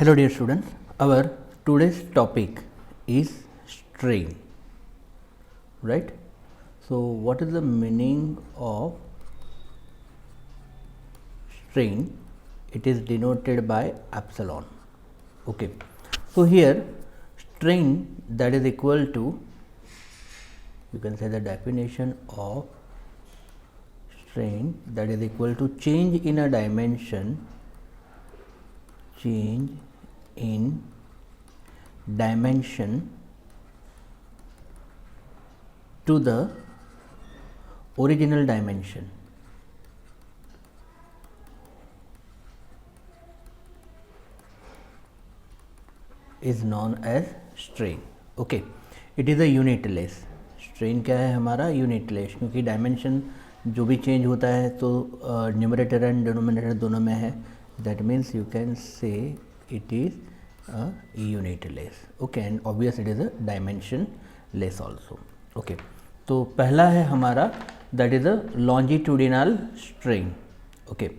Hello dear students, our today's topic is strain, right? So what is the meaning of strain? It is denoted by epsilon. Okay, so here strain, that is equal to, you can say the definition of strain, that is equal to change in a dimension, change in dimension to the original dimension is known as strain. Okay, it is a unitless. strain क्या है हमारा? unitless, क्योंकि dimension जो भी change होता है तो numerator and denominator दोनों में है. That means you can say it is a unitless. Okay, and obvious it is a dimensionless also. Okay, तो पहला है हमारा, that is a longitudinal strain. Okay,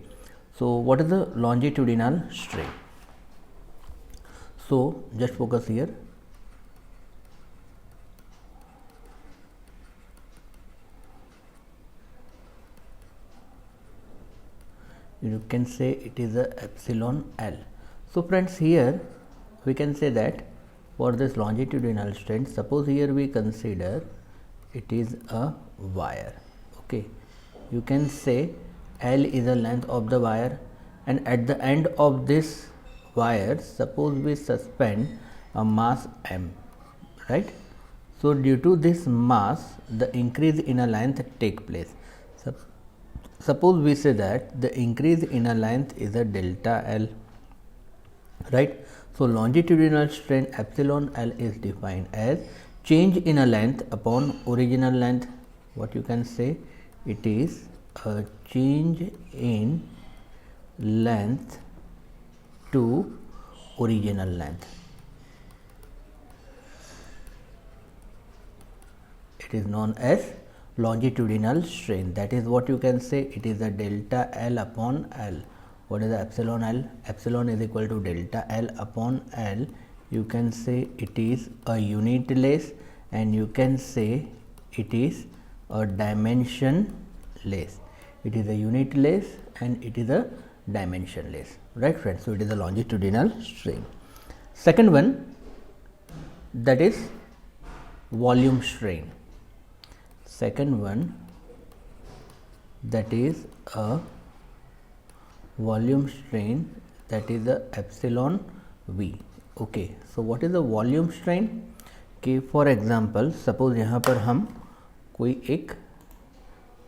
so what is the longitudinal strain? So just focus here. You can say it is a epsilon L. So friends, here we can say that for this longitudinal strain, suppose here we consider it is a wire. Okay, you can say L is the length of the wire, and at the end of this wire, suppose we suspend a mass m, right? So due to this mass, the increase in a length take place. Suppose we say that the increase in a length is a delta L, right? So longitudinal strain epsilon L is defined as change in a length upon original length. What you can say? It is a change in length to original length. It is known as longitudinal strain. That is what you can say. It is a delta L upon L. What is the epsilon L? Epsilon is equal to delta L upon L. You can say it is a unitless, and you can say it is a dimensionless. It is a unitless and it is a dimensionless, right friends? So it is a longitudinal strain. Second one, that is volume strain. Second one, that is a volume strain, that is the epsilon V. Okay, so what is the volume strain? कि for example suppose यहाँ पर हम कोई एक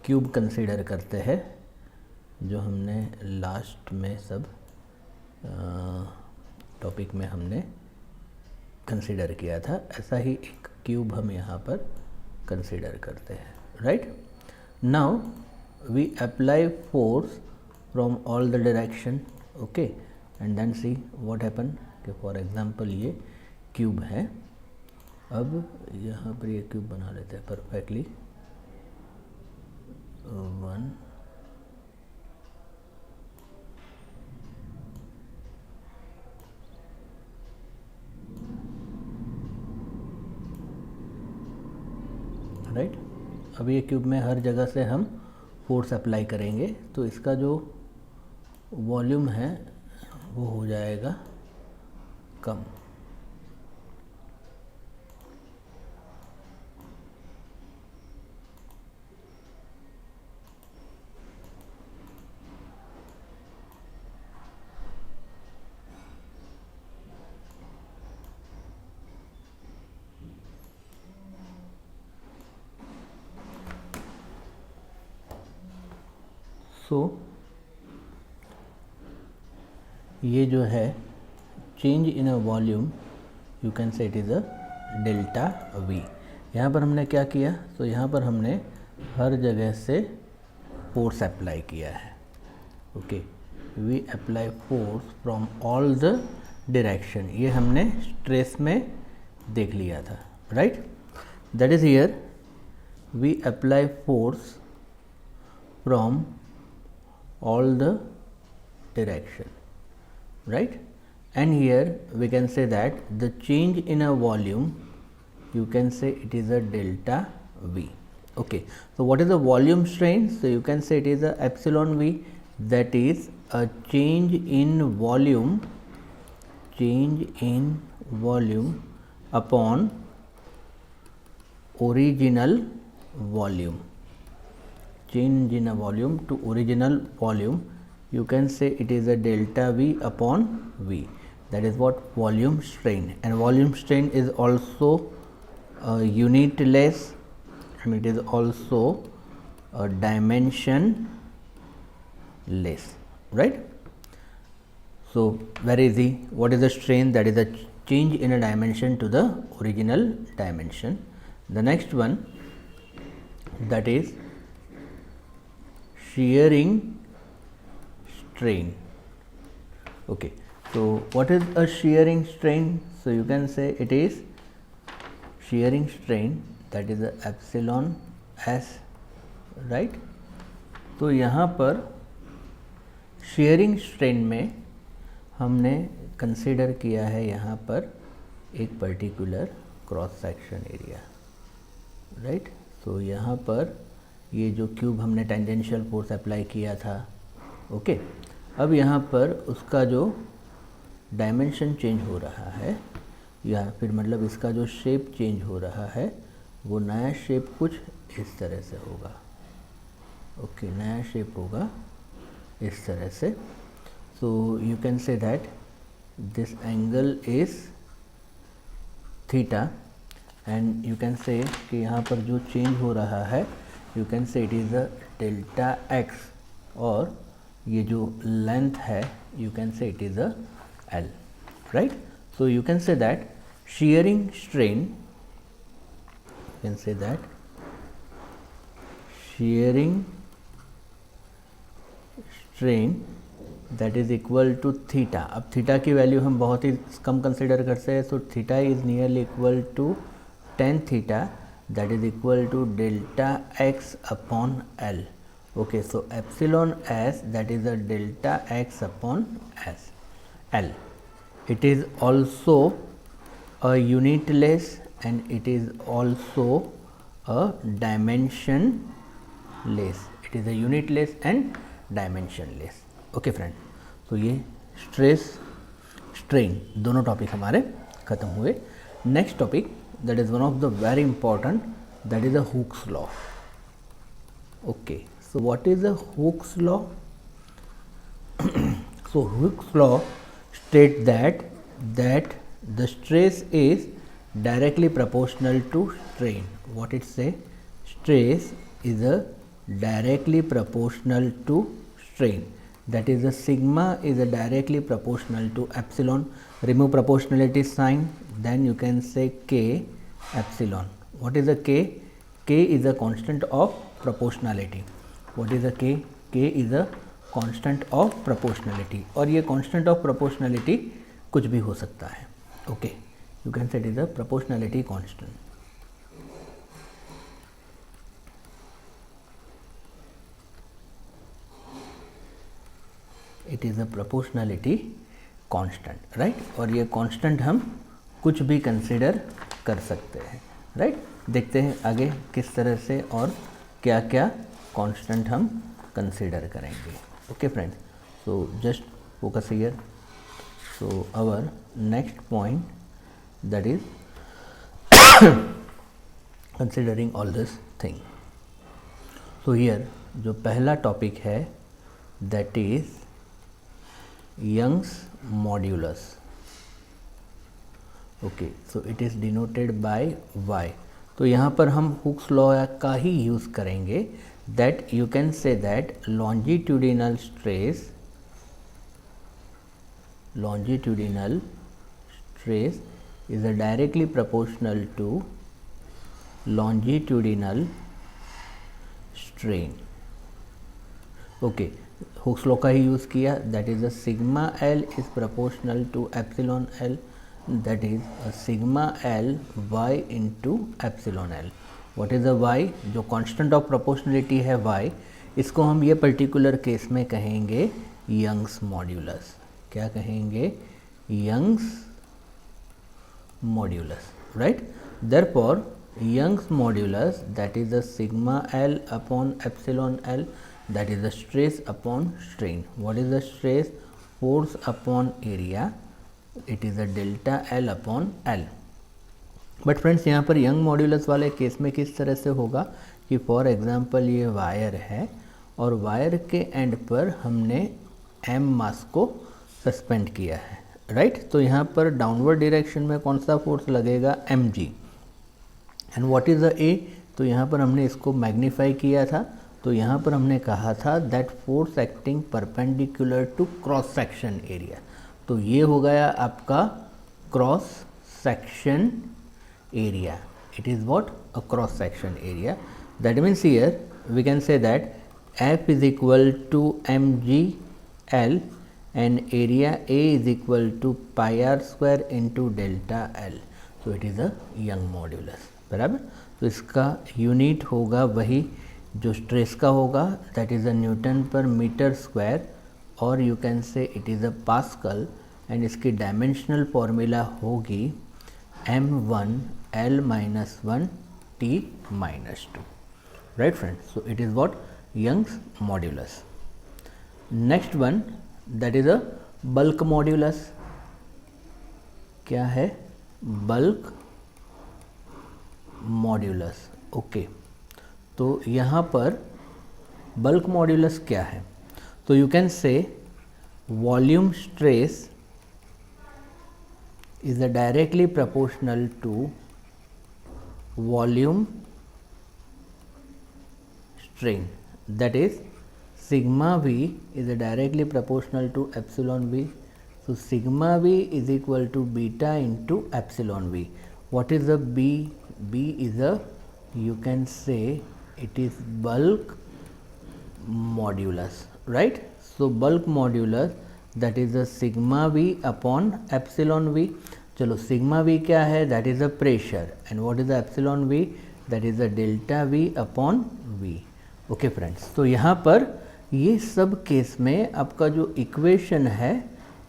cube consider करते हैं, जो हमने लास्ट में सब टॉपिक में हमने कंसीडर किया था. ऐसा ही एक क्यूब हम यहाँ पर कंसीडर करते हैं, right? Now we apply force from all the direction. Okay, and then see what happen. कि for example ये क्यूब है, अब यहाँ पर ये क्यूब बना लेते हैं परफेक्टली. One, right. अब ये क्यूब में हर जगह से हम फोर्स अप्लाई करेंगे, तो इसका जो वॉल्यूम है वो हो जाएगा कम. सो ये जो है change in a volume, you can say it is a delta we. यहाँ पर हमने क्या किया? तो यहाँ पर हमने हर जगह से फोर्स अप्लाई किया है. Okay, we apply force from all the direction. ये हमने स्ट्रेस में देख लिया था, right? That is here we apply force from all the direction, right? and here we can say that the change in a volume, you can say it is a delta V. Okay, so what is the volume strain? So you can say it is a epsilon V, that is a change in volume upon original volume. Change in a volume to original volume, you can say it is a delta V upon V. That is what volume strain, and volume strain is also unitless, and it is also dimensionless, right? So very easy. What is the strain? That is a change in a dimension to the original dimension. The next one, that is shearing strain. Okay, so what is a shearing strain? So you can say it is shearing strain, that is a epsilon s, right? तो यहाँ पर shearing strain में हमने consider किया है यहाँ पर एक particular cross section area, right? तो यहाँ पर ये जो क्यूब हमने टेंजेंशियल फोर्स अप्लाई किया था, ओके, अब यहाँ पर उसका जो डायमेंशन चेंज हो रहा है, या फिर मतलब इसका जो शेप चेंज हो रहा है, वो नया शेप कुछ इस तरह से होगा, ओके, नया शेप होगा इस तरह से. So you can say that this angle is theta, and you can say कि यहाँ पर जो चेंज हो रहा है, you can say it is a delta x, और ये जो लेंथ है, you can say it is a L, right? So you can say that shearing strain, you can say that shearing strain that is equal to theta. अब theta की value हम बहुत ही कम कंसिडर करते हैं, so theta is nearly equal to tan theta, that is equal to delta x upon L. Okay, so epsilon s, that is a delta x upon s L. It is also a unitless, and it is also a dimensionless. It is a unitless and dimensionless. Okay friend, तो ये stress strain दोनों topic हमारे खत्म हुए. Next topic, that is one of the very important, that is a Hooke's law. Okay, so what is a Hooke's law? So Hooke's law state that the stress is directly proportional to strain. What it say? Stress is a directly proportional to strain. That is, the sigma is a directly proportional to epsilon. Remove proportionality sign, then you can say k epsilon. What is the k? K is a constant of proportionality. What is the k? K is a constant of proportionality. और ये constant of proportionality कुछ भी हो सकता है. Okay, you can say it is a proportionality constant. It is a proportionality constant, right? और ये constant हम कुछ भी कंसिडर कर सकते हैं, राइट? देखते हैं आगे किस तरह से और क्या क्या कांस्टेंट हम कंसिडर करेंगे. Okay friends, so just focus here. So our next point, that is considering all this thing. So here जो पहला टॉपिक है, that is Young's modulus. Okay, so it is denoted by y. तो यहाँ पर हम hooks law का ही use करेंगे. That you can say that longitudinal stress is a directly proportional to longitudinal strain. Okay, Hooke's law का ही use किया. That is a sigma L is proportional to epsilon L, that is a sigma L Y into epsilon L. What is a Y? जो constant of proportionality है Y, इसको हम ये particular case में कहेंगे यंग्स मॉड्यूलस. क्या कहेंगे? Young's modulus, right? Therefore, Young's modulus, that is the sigma L upon epsilon L, that is the stress upon strain. What is the stress? Force upon area. It is a delta L upon L. But friends यहाँ पर young modulus वाले case में किस तरह से होगा कि for example ये वायर है और वायर के एंड पर हमने एम मास को सस्पेंड किया है, राइट? तो यहाँ पर डाउनवर्ड डायरेक्शन में कौन सा फोर्स लगेगा? M G. And what is the A? तो यहाँ पर हमने इसको मैग्नीफाई किया था, तो यहाँ पर हमने कहा था that force acting perpendicular to cross section area. तो ये हो गया आपका cross section area. It is what? A cross section area. That means here we can say that F is equal to mgl and area A is equal to pi r square into delta L. So it is a Young modulus. बराबर? तो इसका unit होगा वही जो stress का होगा, that is a Newton पर metre square, और you can say it is a pascal, and इसकी डायमेंशनल फॉर्मूला होगी m1 L minus 1 T minus 2, right friends? So it is what? Young's modulus. Next one, that is a bulk modulus. क्या है? Bulk modulus. Okay. तो यहाँ पर bulk modulus क्या है? तो you can say volume stress is directly proportional to volume strain, that is sigma v is directly proportional to epsilon v. So sigma v is equal to beta into epsilon v. What is the b? B is a, you can say it is bulk modulus, right? So bulk modulus, that is a sigma v upon epsilon v. चलो sigma V क्या है? That is a pressure, and what is the epsilon V? That is a delta V upon V. Okay friends, तो यहाँ पर ये सब case में आपका जो इक्वेशन है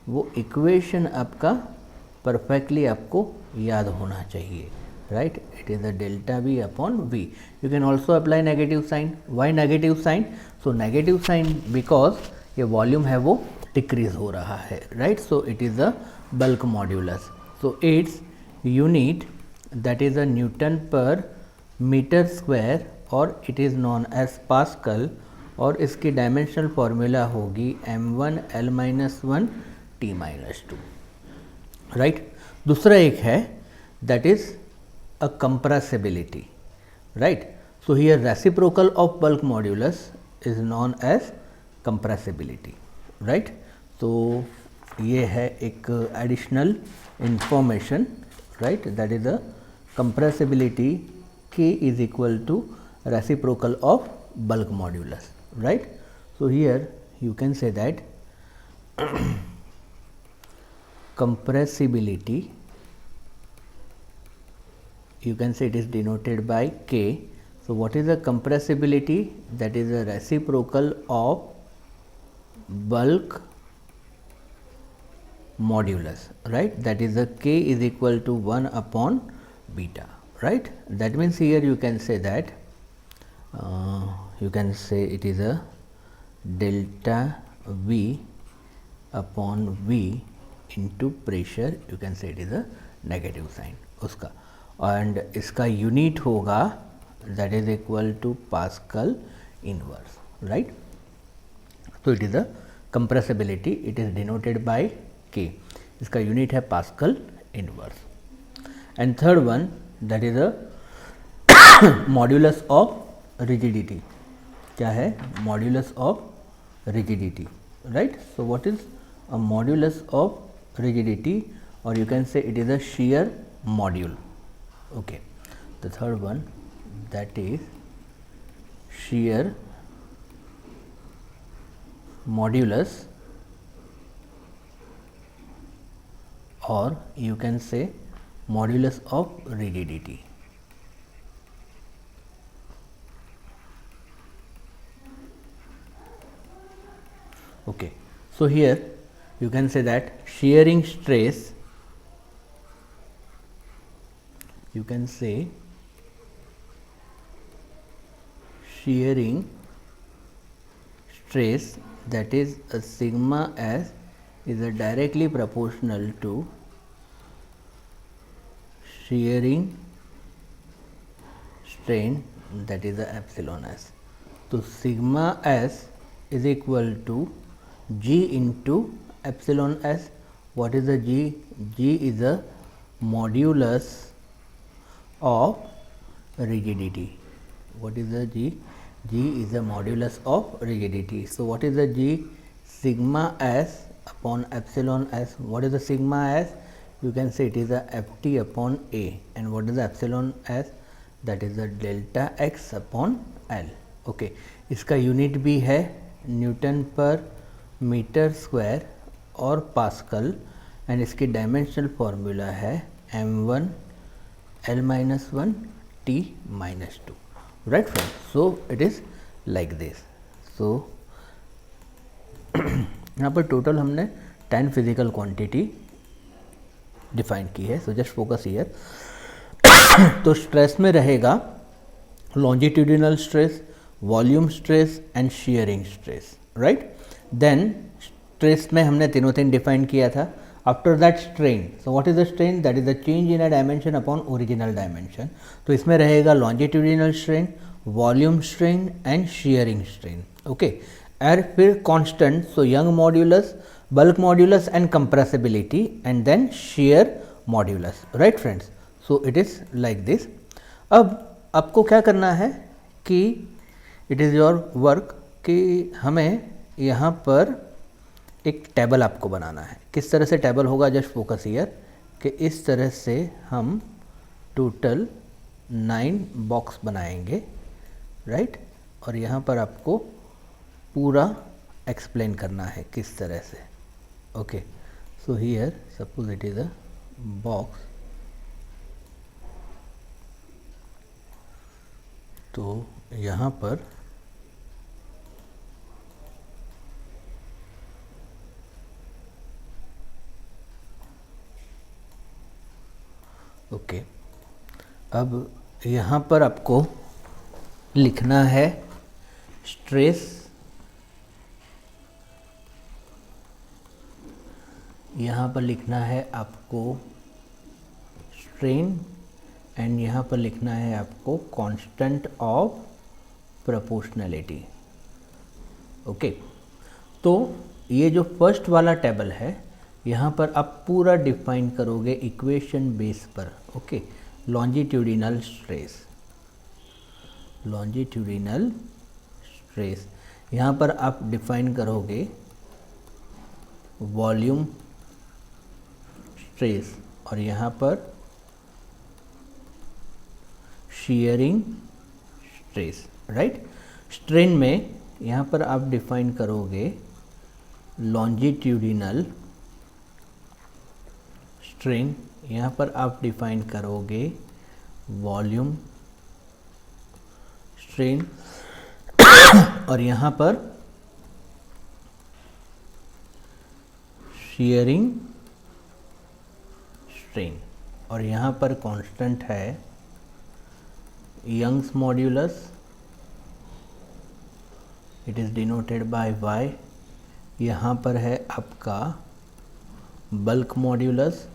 वो इक्वेशन आपका परफेक्टली आपको याद होना चाहिए, right? It is a delta V upon V. You can also apply negative sign. Why negative sign? So negative sign because ये वॉल्यूम है वो डिक्रीज हो रहा है, right? So it is a bulk modulus. So its unit, that is a Newton per meter square, और it is known as Pascal, और इसकी dimensional formula होगी m1 L minus 1 T minus 2, right? दूसरा एक है that is a compressibility, right? So here reciprocal of bulk modulus is known as compressibility, right? तो ये है एक additional information, right? That is a compressibility K is equal to reciprocal of bulk modulus, right? So here you can say that compressibility, you can say it is denoted by K. So what is the compressibility? That is a reciprocal of bulk modulus, right? That is the K is equal to 1 upon beta, right? That means here you can say that you can say it is a delta V upon V into pressure, you can say it is a negative sign उसका, and इसका unit होगा that is equal to Pascal inverse, right? So it is a compressibility, it is denoted by K. इसका unit है pascal inverse. And third one, that is a modulus of rigidity. क्या है? Modulus of rigidity, right? So what is a modulus of rigidity, और you can say it is a shear module. Okay, the third one, that is shear modulus, or you can say modulus of rigidity. Okay, so here you can say that shearing stress, you can say shearing stress, that is a sigma s is a directly proportional to shearing strain, that is the epsilon s. So sigma s is equal to g into epsilon s. What is the g? G is a modulus of rigidity. What is the g? G is a modulus of rigidity. So what is the g? Sigma s upon epsilon s. What is the sigma s? You can say it is a ft upon a. And what is the epsilon s? That is the delta x upon l. Okay इसका unit भी है newton पर metre square और pascal, and इसकी dimensional formula है m1 l-1 t-2, right friends. So it is like this. So यहाँ पर total हमने 10 फिजिकल क्वांटिटी डिफाइन की है. So just focus here. तो स्ट्रेस में रहेगा longitudinal stress, volume stress and shearing stress, right. Then stress में हमने तीनों डिफाइन किया था. After that strain. So what is the strain? That is the change in a dimension upon original dimension. तो इसमें रहेगा longitudinal strain, volume strain and shearing strain. Okay और फिर constant. So Young modulus, bulk modulus and compressibility, and then shear modulus, right friends. So it is like this. अब आपको क्या करना है कि इट इज़ योर वर्क कि हमें यहाँ पर एक टेबल आपको बनाना है. किस तरह से टेबल होगा? जस्ट फोकस हियर कि इस तरह से हम टोटल 9 बॉक्स बनाएंगे, राइट. और यहाँ पर आपको पूरा एक्सप्लेन करना है किस तरह से. Okay so here suppose it is a box. तो यहाँ पर ओके अब यहाँ पर आपको लिखना है स्ट्रेस, यहाँ पर लिखना है आपको स्ट्रेन, एंड यहाँ पर लिखना है आपको कांस्टेंट ऑफ प्रोपोर्शनैलिटी. ओके तो ये जो फर्स्ट वाला टेबल है यहाँ पर आप पूरा डिफाइन करोगे इक्वेशन बेस पर. Okay longitudinal stress, longitudinal stress यहाँ पर आप डिफाइन करोगे वॉल्यूम स्ट्रेस, और यहाँ पर शियरिंग स्ट्रेस, राइट. स्ट्रेन में यहाँ पर आप डिफाइन करोगे लॉन्जिट्यूडिनल स्ट्रेन, यहाँ पर आप डिफाइन करोगे वॉल्यूम स्ट्रेन, और यहाँ पर शियरिंग स्ट्रेन, और यहाँ पर कांस्टेंट है Young's modulus. It is denoted by y. यहाँ पर है आपका बल्क मॉड्यूलस,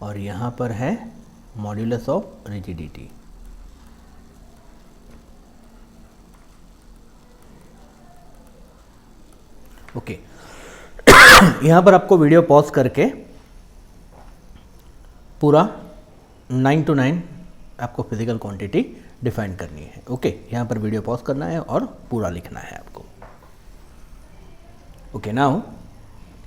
और यहाँ पर है मॉड्यूलस ऑफ रिजिडिटी. ओके यहाँ पर आपको वीडियो पॉज करके पूरा 9 to 9 आपको फिजिकल क्वांटिटी डिफाइन करनी है. ओके यहाँ पर वीडियो पॉज करना है और पूरा लिखना है आपको. ओके नाउ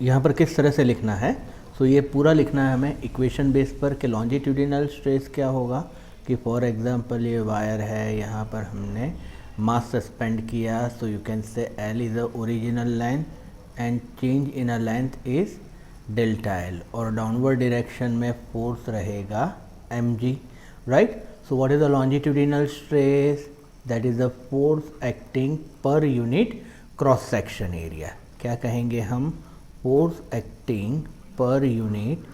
यहाँ पर किस तरह से लिखना है? सो ये पूरा लिखना है हमें इक्वेशन बेस पर कि लॉन्जिट्यूडिनल स्ट्रेस क्या होगा. कि फॉर एग्जांपल ये वायर है, यहाँ पर हमने मास सस्पेंड किया. सो यू कैन से L is a original length and change in a length is delta L, और डाउनवर्ड डायरेक्शन में फोर्स रहेगा mg, right. So what is the longitudinal stress? That is the force acting per unit cross section area. क्या कहेंगे हम, force acting per unit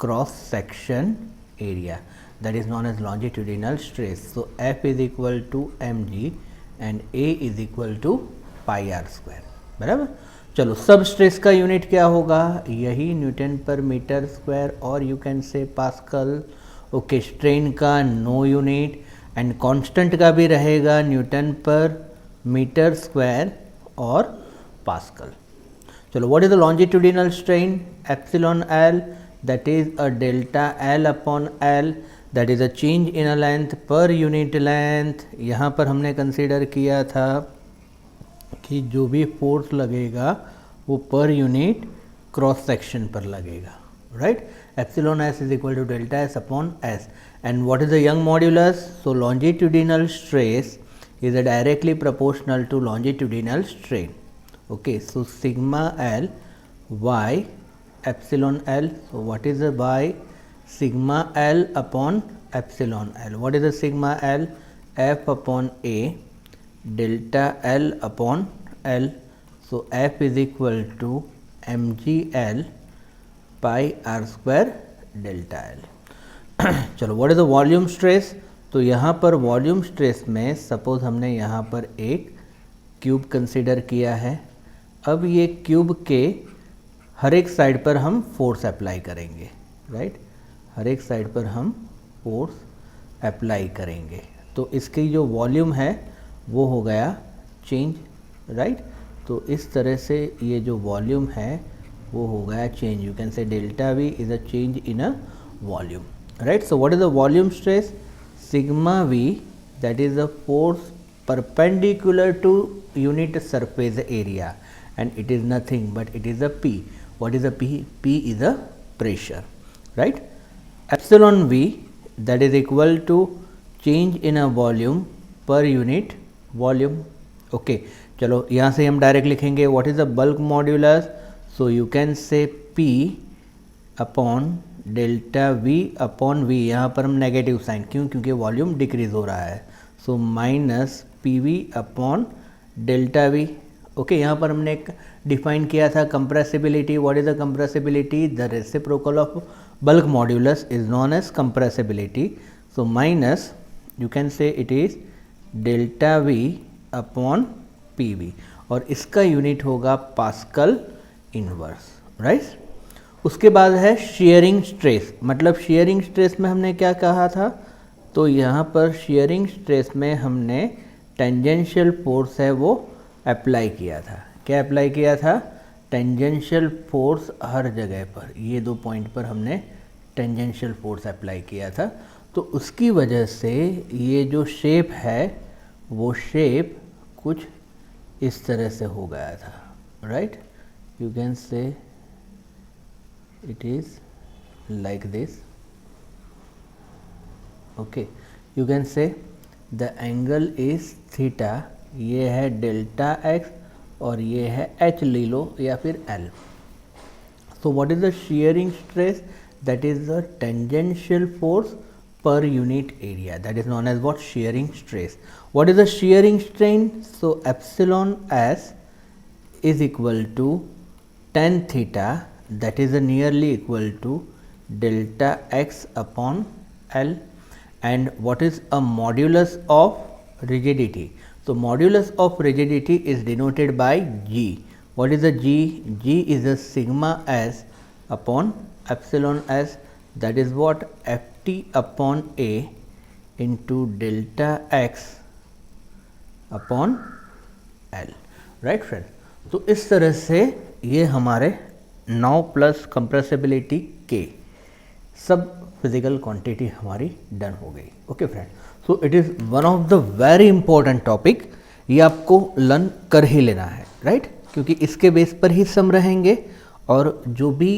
cross section area, that is known as longitudinal stress. So F is equal to mg and A is equal to pi r square. बराबर। चलो सब stress का unit क्या होगा, यही न्यूटन पर मीटर स्क्वायर और you can से पास्कल। ओके, स्ट्रेन का नो यूनिट एंड कांस्टेंट का भी रहेगा न्यूटन पर मीटर स्क्वायर और पास्कल। चलो, what is the longitudinal strain, epsilon L, that is a delta L upon L, that is a change in a length per unit length। यहाँ पर हमने consider किया था कि जो भी फोर्स लगेगा वो पर यूनिट क्रॉस सेक्शन पर लगेगा, right. Epsilon S is equal to delta S upon S. And what is the Young modulus, so longitudinal stress is directly proportional to longitudinal strain. Okay, so sigma L Y epsilon L. So what is the by sigma L upon epsilon L? What is the sigma L? F upon A delta L upon L. So F is equal to mgl pi r square delta L। चलो, what is the volume stress? तो यहाँ पर volume stress में suppose हमने यहाँ पर एक cube consider किया है। अब ये क्यूब के हर एक साइड पर हम फोर्स अप्लाई करेंगे, राइट। हर एक साइड पर हम फोर्स अप्लाई करेंगे तो इसकी जो वॉल्यूम है वो हो गया चेंज, राइट। तो इस तरह से ये जो वॉल्यूम है वो हो गया change. You can say delta V is a change in a volume, right. So what is the volume stress, sigma V, that is the force perpendicular to unit surface area and it is nothing but it is a P. What is a P? P is a pressure, right? Epsilon V, that is equal to change in a volume per unit volume. Okay, चलो यहाँ से हम direct लिखेंगे what is the bulk modulus, so you can say P upon delta V upon V। यहाँ पर हम negative sign, क्यों, क्योंकि वॉल्यूम डिक्रीज हो रहा है, so minus P V upon delta V. Okay, यहाँ पर हमने एक डिफाइन किया था compressibility. What is the compressibility, the reciprocal of bulk modulus is known as compressibility. So minus you can say it is delta V upon P V और इसका unit होगा pascal inverse, right. उसके बाद है sharing stress. मतलब sharing stress में हमने क्या कहा था, तो यहाँ पर शेयरिंग स्ट्रेस में हमने टेंजेंशियल फोर्स है वो अप्लाई किया था। क्या अप्लाई किया था, टेंजेंशियल फोर्स हर जगह पर, ये दो पॉइंट पर हमने टेंजेंशियल फोर्स अप्लाई किया था। तो उसकी वजह से ये जो शेप है वो शेप कुछ इस तरह से हो गया था, right. You can say it is like this. Okay, you can से द एंगल इज थीटा, ये है डेल्टा एक्स और ये है एच ले लो या फिर L. So what is the shearing stress, that is the tangential force per unit area, that is known as what, shearing stress. What is the shearing strain, so epsilon S is equal to tan theta, that is nearly equal to delta x upon L। and what is a modulus of rigidity, so modulus of rigidity is denoted by G. What is the G? G is a sigma s upon epsilon s, that is what, Ft upon A into delta x upon L, right friends। तो इस तरह से ये हमारे 9 plus compressibility के सब physical quantity हमारी done हो गई। Okay friend, so it is one of the very important topic, ये आपको लर्न कर ही लेना है, राइट, क्योंकि इसके बेस पर ही सम रहेंगे और जो भी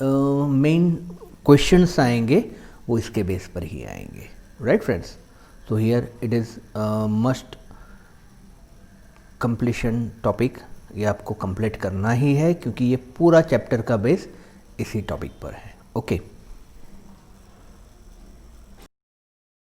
मेन क्वेश्चंस आएंगे वो इसके बेस पर ही आएंगे, right friends. So here it is must completion topic, ये आपको कंप्लीट करना ही है क्योंकि ये पूरा चैप्टर का बेस इसी टॉपिक पर है। ओके।